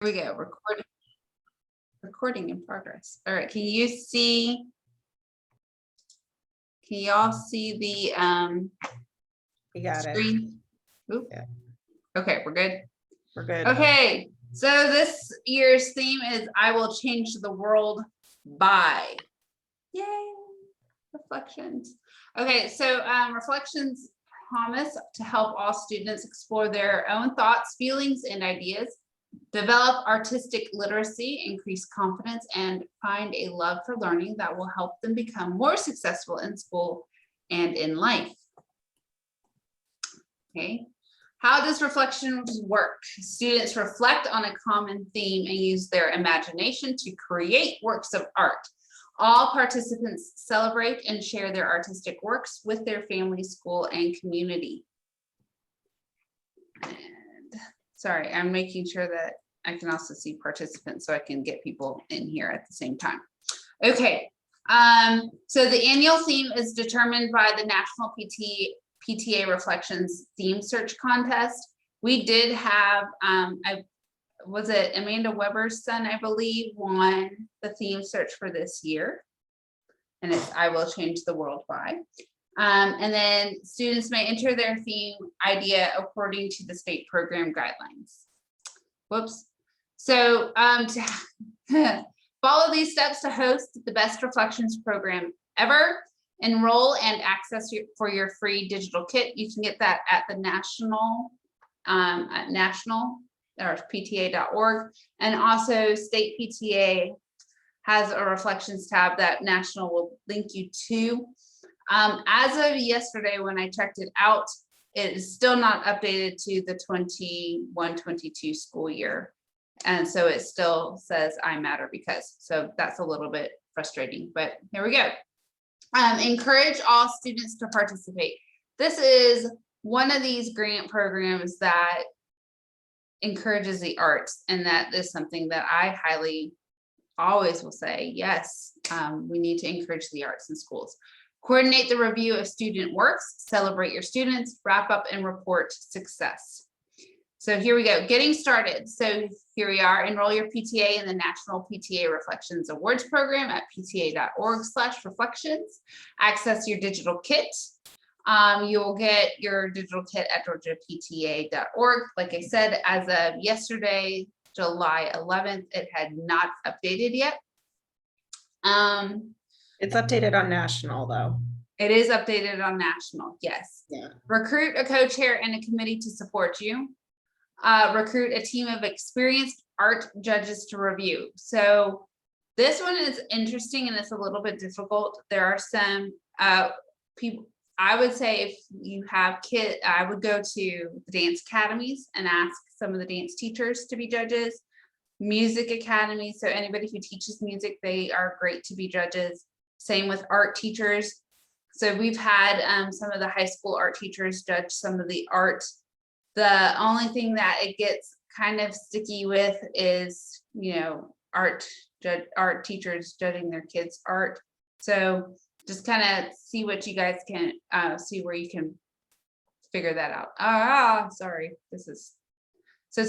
we go. Recording in progress. All right. Can you all see the You got it. screen? Oop. Yeah. Okay, we're good. We're good. Okay, so this year's theme is I will change the world by. Yay, reflections. Okay, so reflections promise to help all students explore their own thoughts, feelings, and ideas, develop artistic literacy, increase confidence, and find a love for learning that will help them become more successful in school and in life. Okay. How does reflections work? Students reflect on a common theme and use their imagination to create works of art. All participants celebrate and share their artistic works with their family, school, and community. And sorry, I'm making sure that I can also see participants so I can get people in here at the same time. Okay, so the annual theme is determined by the National PTA Reflections Theme Search Contest. We did have, was it Amanda Weber's son, I believe, won the theme search for this year. And it's I Will Change the World by. And then students may enter their theme idea according to the state program guidelines. Whoops. So to follow these steps to host the best reflections program ever, enroll and access for your free digital kit. You can get that at the national or pta.org, and also state PTA has a reflections tab that national will link you to. As of yesterday, when I checked it out, it is still not updated to the 21-22 school year. And so it still says I matter because, so that's a little bit frustrating, but here we go. Encourage all students to participate. This is one of these grant programs that encourages the arts, and that is something that I highly always will say, yes, we need to encourage the arts in schools. Coordinate the review of student works, celebrate your students, wrap up and report success. So here we go, getting started. So here we are, enroll your PTA in the National PTA Reflections Awards Program at pta.org/reflections. Access your digital kit. You will get your digital kit at georgiapta.org. Like I said, as of yesterday, July 11th, it had not updated yet. It's updated on national though. It is updated on national, yes. Yeah. Recruit a co-chair and a committee to support you. Recruit a team of experienced art judges to review. So this one is interesting and it's a little bit difficult. There are some people, I would say if you have kids, I would go to the dance academies and ask some of the dance teachers to be judges. Music academies, so anybody who teaches music, they are great to be judges. Same with art teachers. So we've had some of the high school art teachers judge some of the art. The only thing that it gets kind of sticky with is, you know, art teachers judging their kids' art. So just kind of see what you guys can see where you can figure that out. Sorry, this is so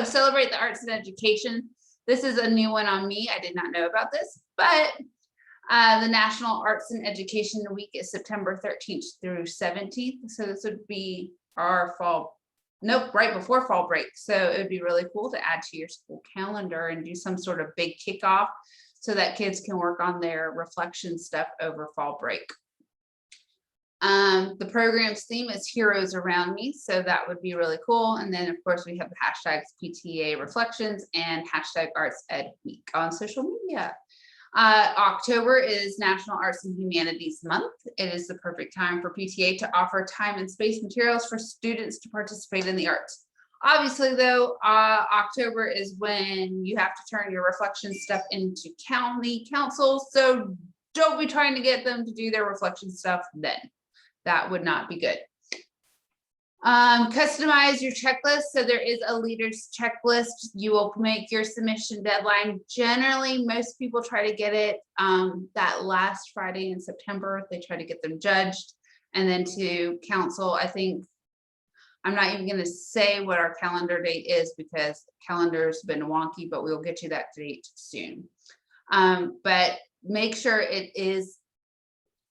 celebrate the arts and education. This is a new one on me. I did not know about this, but the National Arts and Education Week is September 13th through 17th. So this would be our right before fall break. So it would be really cool to add to your school calendar and do some sort of big kickoff so that kids can work on their reflection stuff over fall break. The program's theme is Heroes Around Me, so that would be really cool. And then of course we have the hashtags PTA Reflections and hashtag Arts Ed Week on social media. October is National Arts and Humanities Month. It is the perfect time for PTA to offer time and space materials for students to participate in the arts. Obviously though, October is when you have to turn your reflection stuff into county councils. So don't be trying to get them to do their reflection stuff then. That would not be good. Customize your checklist. So there is a leader's checklist. You will make your submission deadline. Generally, most people try to get it that last Friday in September. They try to get them judged and then to council. I think I'm not even gonna say what our calendar date is because calendar's been wonky, but we'll get you that date soon. But make sure it is,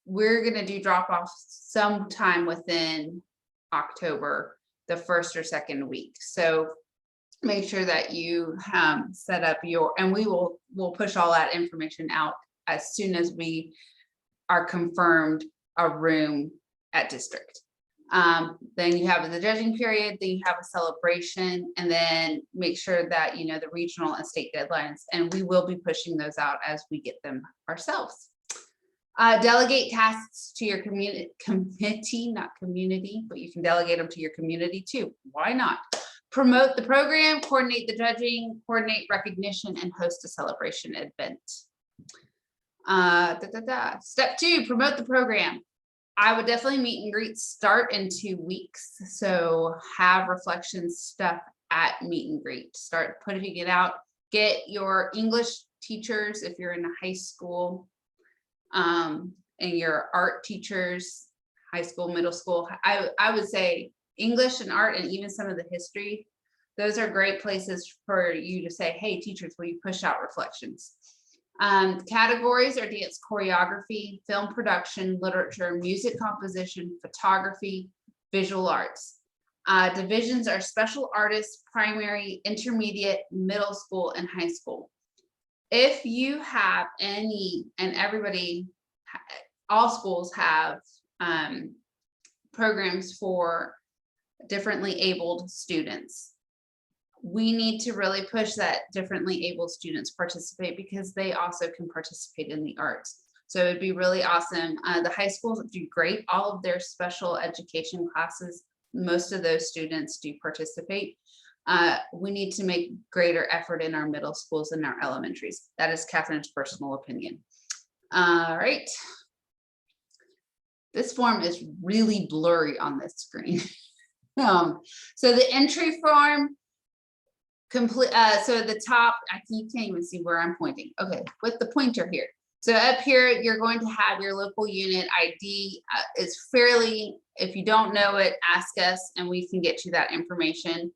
we're gonna do drop off sometime within October, the first or second week. So make sure that you set up your, and we'll push all that information out as soon as we are confirmed a room at district. Then you have the judging period, then you have a celebration, and then make sure that you know the regional and state deadlines, and we will be pushing those out as we get them ourselves. Delegate tasks to your community, not community, but you can delegate them to your community too. Why not? Promote the program, coordinate the judging, coordinate recognition, and host a celebration event. Step 2, promote the program. I would definitely meet and greet start in 2 weeks. So have reflections stuff at meet and greet. Start putting it out. Get your English teachers if you're in a high school, and your art teachers, high school, middle school. I would say English and art and even some of the history. Those are great places for you to say, hey, teachers, will you push out reflections? Categories are dance choreography, film production, literature, music composition, photography, visual arts. Divisions are special artists, primary, intermediate, middle school, and high school. If you have any, and everybody, all schools have programs for differently abled students. We need to really push that differently abled students participate because they also can participate in the arts. So it'd be really awesome. The high schools do great. All of their special education classes, most of those students do participate. We need to make greater effort in our middle schools and our elementaries. That is Catherine's personal opinion. All right. This form is really blurry on this screen. So the entry form, complete. So at the top, you can't even see where I'm pointing. Okay, with the pointer here. So up here, you're going to have your local unit ID. It's fairly, if you don't know it, ask us and we can get you that information.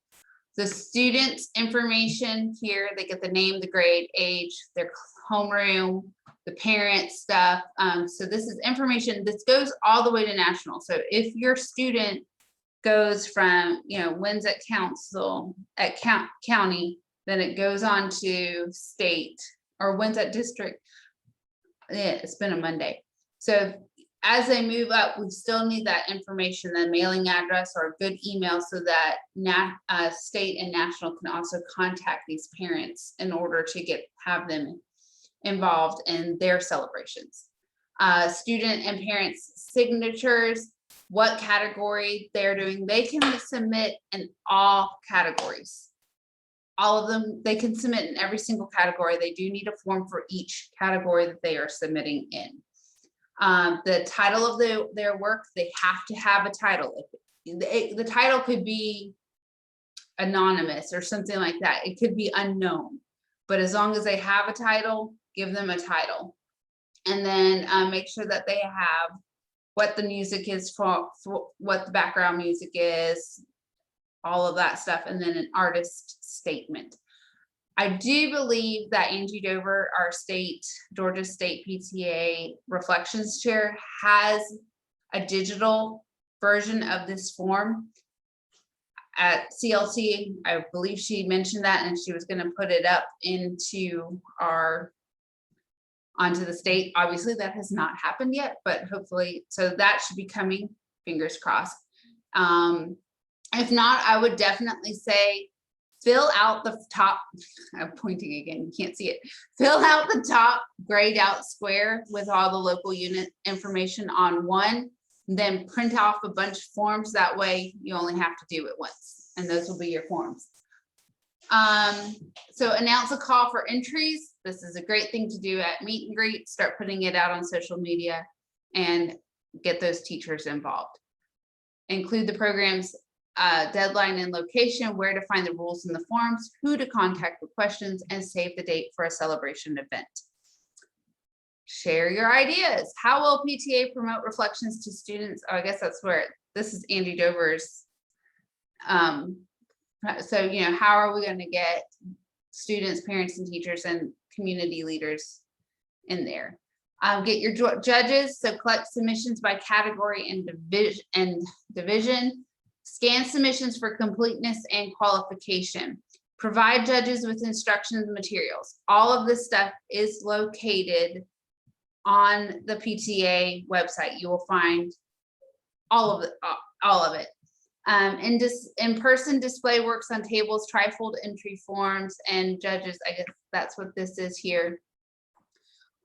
The student's information here, they get the name, the grade, age, their homeroom, the parent stuff. So this is information, this goes all the way to national. So if your student goes from, Winsett Council at county, then it goes on to state or Winsett district. Yeah, it's been a Monday. So as they move up, we still need that information, the mailing address or a good email so that state and national can also contact these parents in order to have them involved in their celebrations. Student and parents signatures, what category they're doing. They can submit in all categories. All of them, they can submit in every single category. They do need a form for each category that they are submitting in. The title of their work, they have to have a title. The title could be anonymous or something like that. It could be unknown, but as long as they have a title, give them a title. And then make sure that they have what the music is for what the background music is, all of that stuff, and then an artist statement. I do believe that Angie Dover, our Georgia State PTA Reflections Chair, has a digital version of this form. At CLC, I believe she mentioned that, and she was going to put it up onto the state. Obviously, that has not happened yet, but hopefully, so that should be coming, fingers crossed. If not, I would definitely say fill out the top, I'm pointing again, you can't see it. Fill out the top grayed out square with all the local unit information on one, then print off a bunch of forms. That way you only have to do it once, and those will be your forms. So announce a call for entries. This is a great thing to do at meet and greet. Start putting it out on social media and get those teachers involved. Include the program's deadline and location, where to find the rules in the forms, who to contact with questions, and save the date for a celebration event. Share your ideas. How will PTA promote reflections to students? Oh, I guess that's where this is Angie Dover's So, you know, how are we going to get students, parents, and teachers and community leaders in there? Get your judges, so collect submissions by category and division. Scan submissions for completeness and qualification. Provide judges with instructions and materials. All of this stuff is located on the PTA website. You will find all of it. In-person display works on tables, trifold entry forms, and judges. I guess that's what this is here.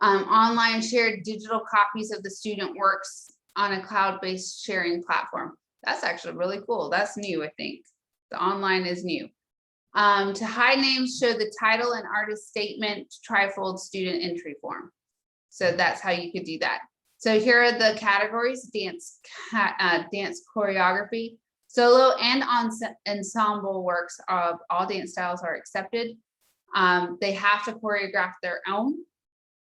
Online shared digital copies of the student works on a cloud-based sharing platform. That's actually really cool. That's new, I think. The online is new. To hide names, show the title and artist statement, trifold student entry form. So that's how you could do that. So here are the categories: dance choreography, solo and ensemble works of all dance styles are accepted. They have to choreograph their own.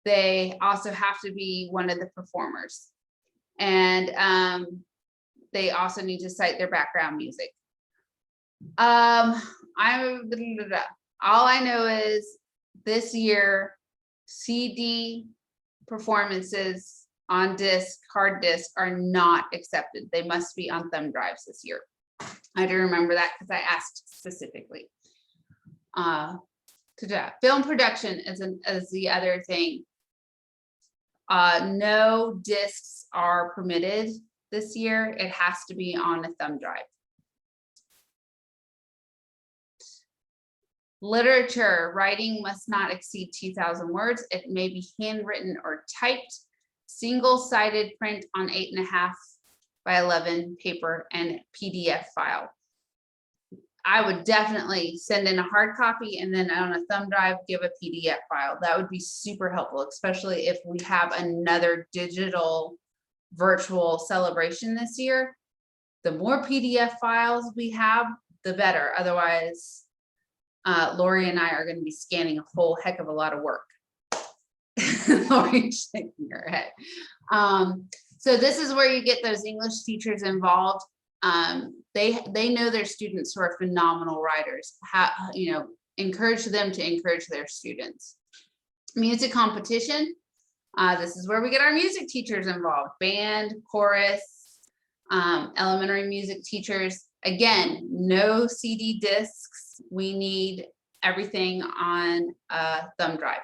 They also have to be one of the performers. And they also need to cite their background music. All I know is this year, CD performances on disc, hard disk, are not accepted. They must be on thumb drives this year. I do remember that because I asked specifically. Film production is the other thing. No discs are permitted this year. It has to be on a thumb drive. Literature, writing must not exceed 2,000 words. It may be handwritten or typed. Single-sided print on 8.5 by 11 paper and PDF file. I would definitely send in a hard copy and then on a thumb drive, give a PDF file. That would be super helpful, especially if we have another digital virtual celebration this year. The more PDF files we have, the better. Otherwise, Lori and I are going to be scanning a whole heck of a lot of work. Lori's shaking her head. So this is where you get those English teachers involved. They know their students who are phenomenal writers. Encourage them to encourage their students. Music competition. This is where we get our music teachers involved. Band, chorus, elementary music teachers. Again, no CD discs. We need everything on a thumb drive.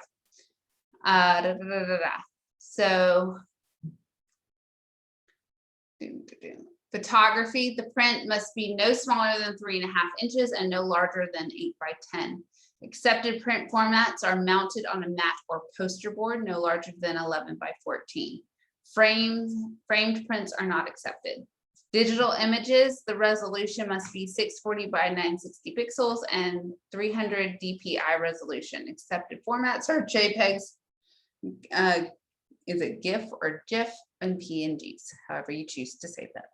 So photography, the print must be no smaller than 3.5 inches and no larger than 8 by 10. Accepted print formats are mounted on a mat or poster board, no larger than 11 by 14. Framed prints are not accepted. Digital images, the resolution must be 640 by 960 pixels and 300 DPI resolution. Accepted formats are JPEGs, is it GIF or GIF, and PNGs, however you choose to say that.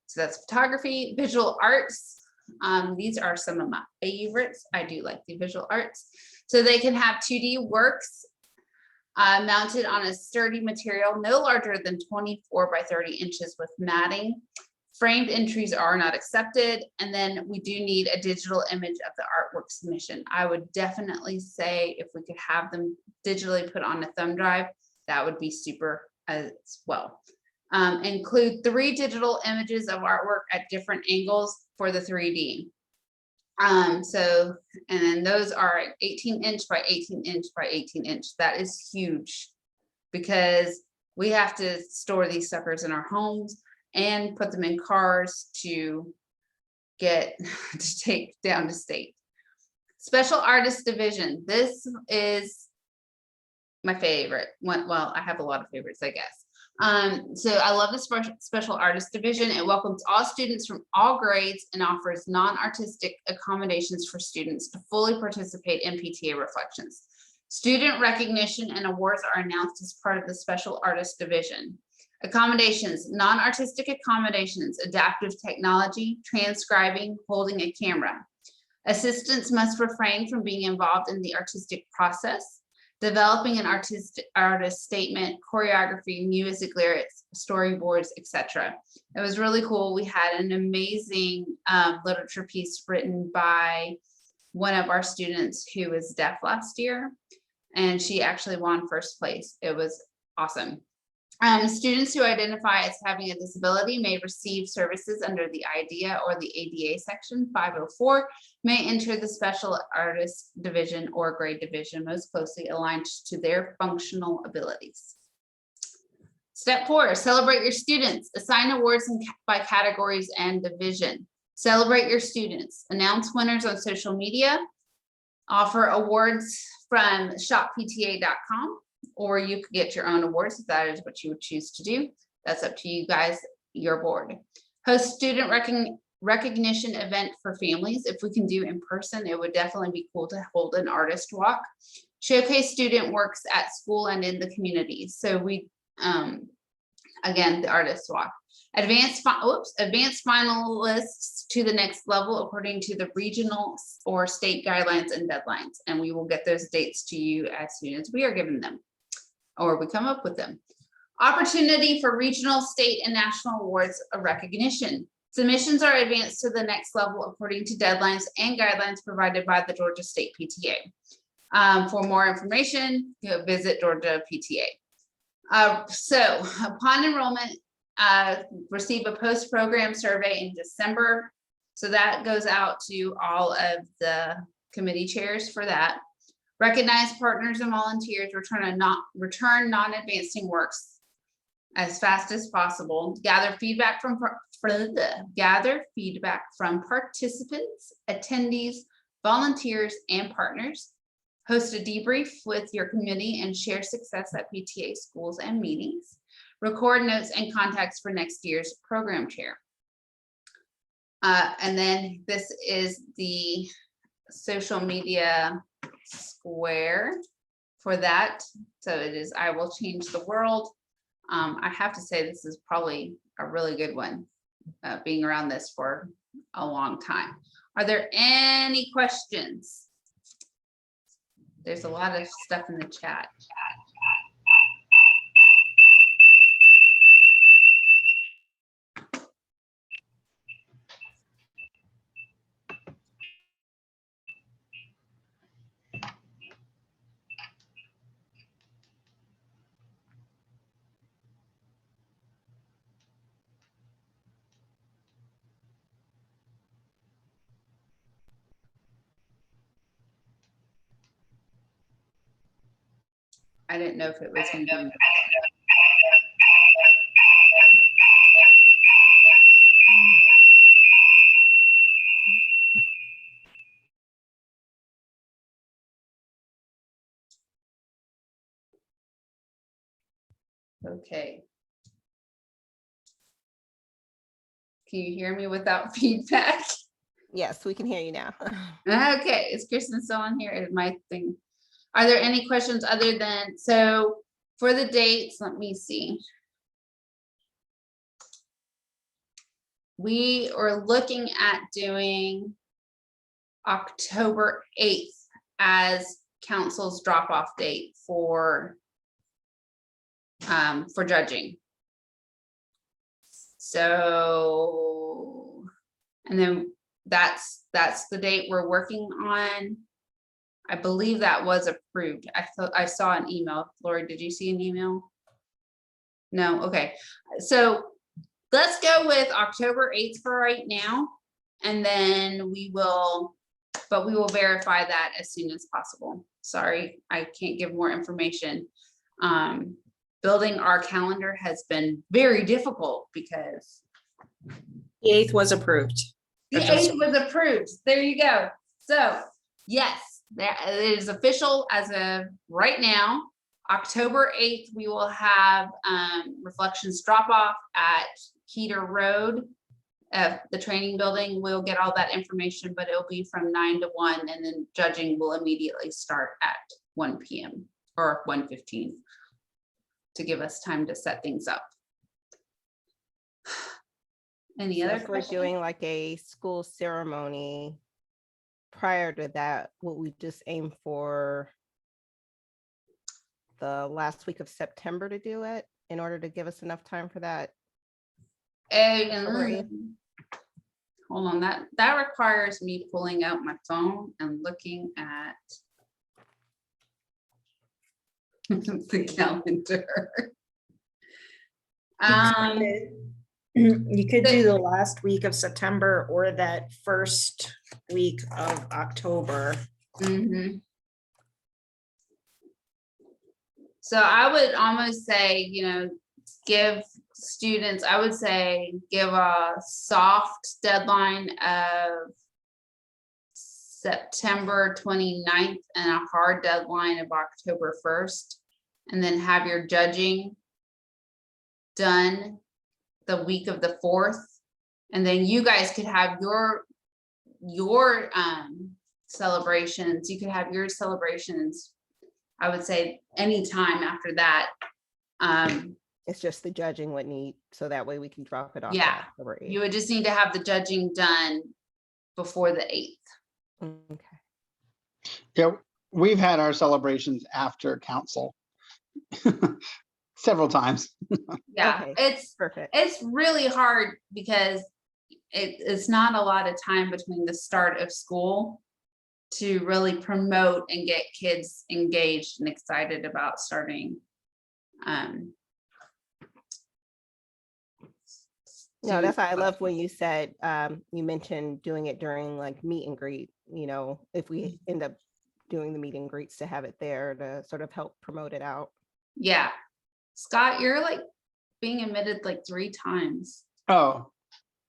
So that's photography. Visual arts, these are some of my favorites. I do like the visual arts. So they can have 2D works mounted on a sturdy material, no larger than 24 by 30 inches with matting. Framed entries are not accepted. And then we do need a digital image of the artwork submission. I would definitely say if we could have them digitally put on a thumb drive, that would be super as well. Include 3 digital images of artwork at different angles for the 3D. And then those are 18 inch by 18 inch by 18 inch. That is huge because we have to store these suckers in our homes and put them in cars to take down to state. Special artist division. This is my favorite one. Well, I have a lot of favorites, I guess. So I love the special artist division. It welcomes all students from all grades and offers non-artistic accommodations for students to fully participate in PTA reflections. Student recognition and awards are announced as part of the special artist division. Accommodations, non-artistic accommodations, adaptive technology, transcribing, holding a camera. Assistants must refrain from being involved in the artistic process. developing an artist statement, choreography, music lyrics, storyboards, etc. It was really cool. We had an amazing literature piece written by one of our students who was deaf last year, and she actually won first place. It was awesome. Students who identify as having a disability may receive services under the IDEA or the ADA section 504, may enter the special artist division or grade division most closely aligned to their functional abilities. Step 4, celebrate your students. Assign awards by categories and division. Celebrate your students. Announce winners on social media. Offer awards from shoppta.com. Or you could get your own awards if that is what you would choose to do. That's up to you guys, your board. Host student recognition event for families. If we can do in person, it would definitely be cool to hold an artist walk. Showcase student works at school and in the community. So we, again, the artist walk. Advanced finalists to the next level according to the regional or state guidelines and deadlines. And we will get those dates to you as soon as we are given them, or we come up with them. Opportunity for regional, state, and national awards of recognition. Submissions are advanced to the next level according to deadlines and guidelines provided by the Georgia State PTA. For more information, visit Georgia PTA. So upon enrollment, receive a post-program survey in December. So that goes out to all of the committee chairs for that. Recognize partners and volunteers, return non-advancing works as fast as possible. Gather feedback from participants, attendees, volunteers, and partners. Host a debrief with your committee and share success at PTA schools and meetings. Record notes and contacts for next year's program chair. And then this is the social media square for that. So it is, I will change the world. I have to say this is probably a really good one, being around this for a long time. Are there any questions? There's a lot of stuff in the chat. I didn't know if it was me. Okay. Can you hear me without feedback? Yes, we can hear you now. Okay, is Kristen still on here? Is my thing? Are there any questions other than, so for the dates, let me see. We are looking at doing October 8th as council's drop-off date for judging. So, and then that's the date we're working on. I believe that was approved. I saw an email. Lori, did you see an email? No, okay. So let's go with October 8th for right now. And then we will verify that as soon as possible. Sorry, I can't give more information. Building our calendar has been very difficult because The 8th was approved. the 8th was approved. There you go. So yes, that it is official as of right now. October 8th, we will have Reflections drop off at Heater Road. The training building. We'll get all that information, but it'll be from 9 to 1, and then judging will immediately start at 1 p.m. or 1:15 to give us time to set things up. Any other If we're questions? doing like a school ceremony prior to that, would we just aim for the last week of September to do it in order to give us enough time for that. And hold on, that requires me pulling out my phone and looking at the calendar. You could do the last week of September or that first week of October. Mhm. So I would almost say, give students, I would say, give a soft deadline of September 29th and a hard deadline of October 1st. And then have your judging done the week of the 4th. And then you guys could have your celebrations. You could have your celebrations, I would say, anytime after that. It's just the judging would need, so that way we can drop it off. Yeah, October 8th. you would just need to have the judging done before the 8th. Okay. Yeah, we've had our celebrations after council several times. Yeah, Okay. Perfect. it's really hard because it's not a lot of time between the start of school to really promote and get kids engaged and excited about starting. No, that's why I love when you said, you mentioned doing it during like meet and greet, if we end up doing the meet and greets, to have it there to sort of help promote it out. Yeah, Scott, you're like being admitted like 3 times. Oh,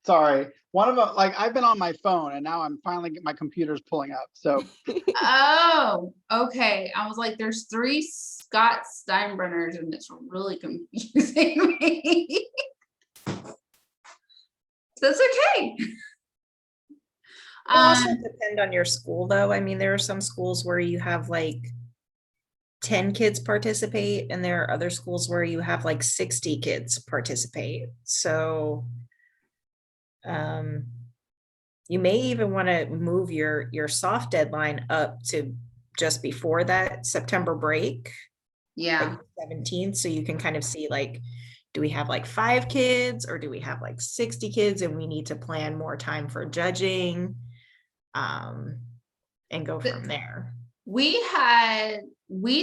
sorry. One of them, like I've been on my phone and now I'm finally, my computer's pulling up. So Oh, okay. I was like, there's 3 Scott Steinbrenners and it's really confusing me. That's okay. It'll also depend on your school, though. I mean, there are some schools where you have like 10 kids participate, and there are other schools where you have like 60 kids participate. So you may even want to move your soft deadline up to just before that September break, Yeah, like 17th, so you can kind of see like, do we have like 5 kids or do we have like 60 kids, and we need to plan more time for judging, and go from there. we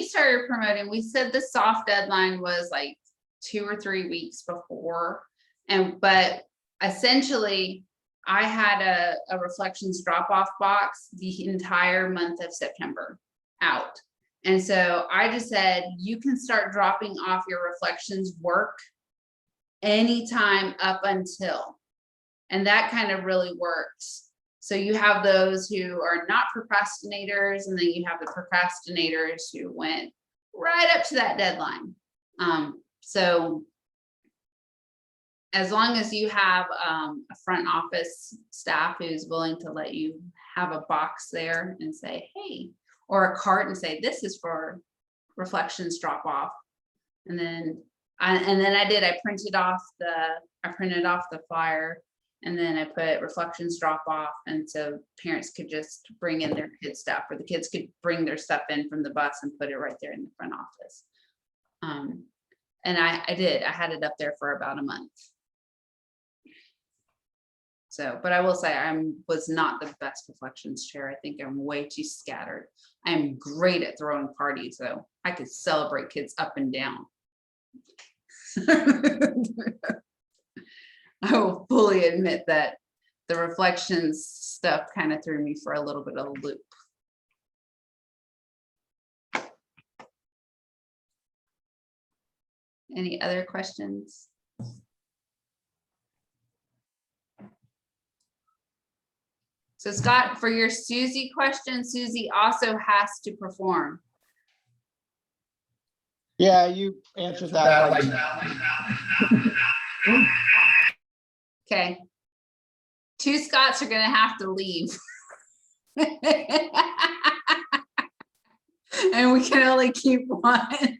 started promoting, we said the soft deadline was like 2 or 3 weeks before. But essentially I had a reflections drop-off box the entire month of September out. And so I just said, you can start dropping off your reflections work anytime up until, and that kind of really works. So you have those who are not procrastinators, and then you have the procrastinators who went right up to that deadline. So as long as you have a front office staff who's willing to let you have a box there and say, hey, or a cart and say, this is for reflections drop off. And then I printed off the flyer, and then I put reflections drop off. And so parents could just bring in their kids' stuff, or the kids could bring their stuff in from the bus and put it right there in the front office. And I had it up there for about a month. So, but I will say I was not the best reflections chair. I think I'm way too scattered. I'm great at throwing parties, though. I could celebrate kids up and down. I will fully admit that the reflections stuff kind of threw me for a little bit of a loop. Any other questions? So Scott, for your Susie question, Susie also has to perform. yeah, you answered that. Like, Okay. 2 Scotts are gonna have to leave. And we can only keep one.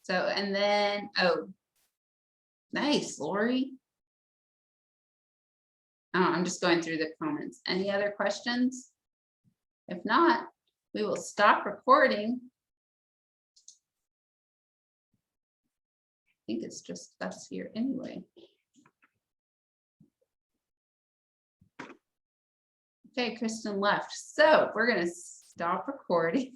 So, and then, oh, nice, Lori. I'm just going through the comments. Any other questions? If not, we will stop recording. I think it's just us here anyway. Okay, Kristen left. So we're gonna stop recording.